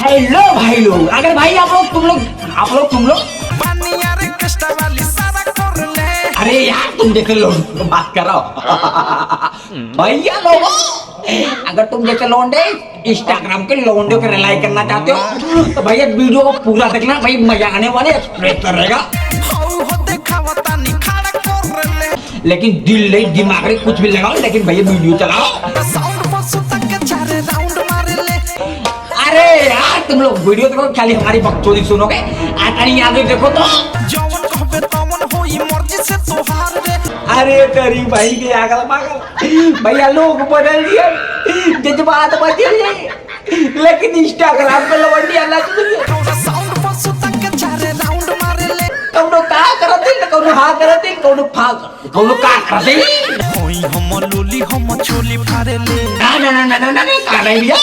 Hello भाई लोग, अगर भाई आप लोग तुम लोग अरे यार तुम जैसे लोग बात कर रहा हो भैया लोगों, अगर तुम जैसे लौंडे इंस्टाग्राम के लौंडे को रिलाई करना चाहते हो तो भैया वीडियो को पूरा देखना, भाई मजा आने वाले एक्सप्रेस रहेगा। लेकिन दिल नहीं दिमाग नहीं कुछ भी लगाओ, लेकिन भैया वीडियो चलाओ। अरे यार तुम लोग वीडियो देखो, खाली हमारी बकचोदी सुनोगे, आता नहीं आगे देखो तो। अरे तेरी भाई के आगल पागल भैया, लोग बदल दिए, जज्बात बदल गए, लेकिन इंस्टाग्राम पे लवंडी अलग कौनो का करते कौनो हा करते कौनो फा कौनो का करते होई हम लोली हम छोली फारेले ना का नहीं भैया,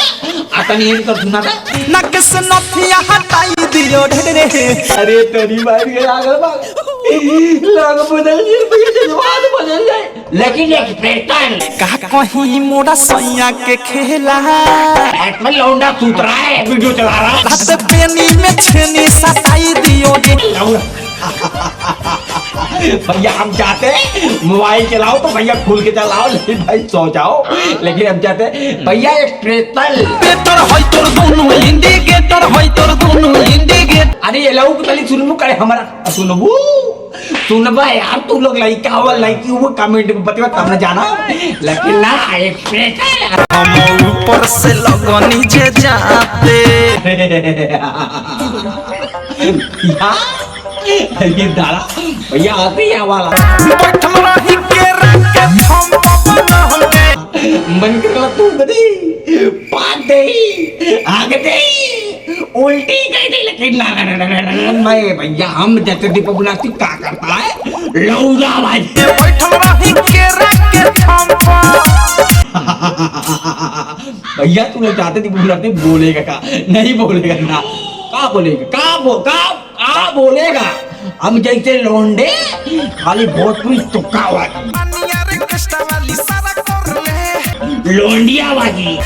आता नहीं कर सुना था नक से नथिया हटाई दियो ढेरे। अरे तेरी भाई के आगल पागल लोग बदल गए भैया, जज्बात बदल गए, लेकिन एक्सप्रेशन का कहीं मोड़ा सैया के खेला ऐट में लौंडा सूत रहा है, वीडियो चला रहा है, रात पेनी में छेनी सटाई दियो भैया हम चाहते हैं मोबाइल चलाओ तो भैया खुल के चलाओ, लेकिन भाई सो जाओ, लेकिन हम चाहते हैं भैया एक्सप्रेशन बेटर होई तोर दोनों इंडिकेटर होई तोर दोनों इंडिकेटर। अरे ये लोग तली सुनबू करे हमारा सुनबा यार, तू लोग लाइक हो लाइक वो कमेंट में बतवा तब ना जाना, लेकिन ना एक्सप्रेशन हम ऊपर से लगनी जे जाते ये दादा भैया आते ही वाला बैठल रही के रख के हम पपन होगे मन करला तू बदी पाद दे आगे दे उल्टी कर दे, लेकिन ना मैं भैया हम जैसे दीपक बुलाती क्या करता है लौंडा भाई बैठल रही के रख के हम भैया तू लोग चाहते दीपक बुलाती बोलेगा का नहीं बोलेगा ना का बोलेगा का बोलेगा, हम जैसे लौंडे खाली भोजपुरी तुक्का वाली लौंडिया वाली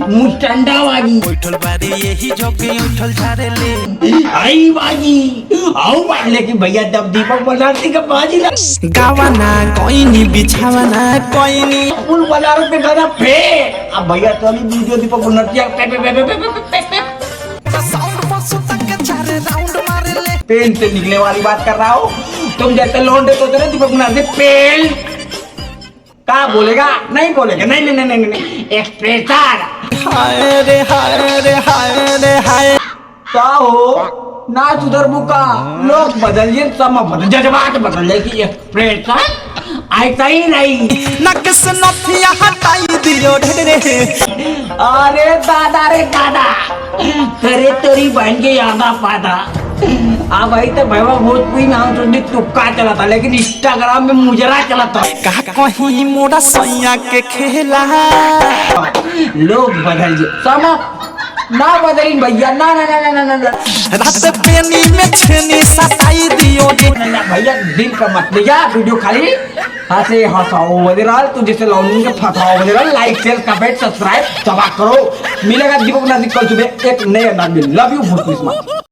मुस्टंडा वाली बैठल बारे यही जोके उठल झारे ले आई बाजी आओ बात, लेकिन भैया जब दीपक बनारसी का बाजी ना गावाना कोई नहीं बिछावाना कोई नहीं फुल बनारस में गाना फे अब भैया तो अभी वीडियो दीपक बनारसी पे पेन से निकलने वाली बात कर रहा हो, तुम जैसे लौंडे तो तेरे दीपक बनारसी पेन का बोलेगा नहीं बोलेगा नहीं एक्सप्रेशन हाय रे हाय रे हाय रे हाय क्या हो ना सुधर बुका, लोग बदल गए, समय बदल जज्बात बदल जाएगी, एक्सप्रेशन ऐसा ही नहीं नक से नथिया हटाई दियो ढेरे। अरे दादा रे दादा तेरे तेरी बहन के यादा पादा आ भाई तो भैया भोजपुरी में हम तो तुक्का चला था, लेकिन इंस्टाग्राम में मुजरा चला था का कहीं मोड़ा सैया के खेला लोग बदल गए, समय ना बदली भैया ना रात पेनी में छेनी सटाई दियो भैया दिल का मत लिया, वीडियो खाली हंसे हंसाओ वगैरह, तो जैसे लौंडे के फंसाओ वगैरह, लाइक शेयर कमेंट सब्सक्राइब दबा करो। मिलेगा दीपक नाथ कल सुबह एक नए अंदाज में। Love you Bhojpuri.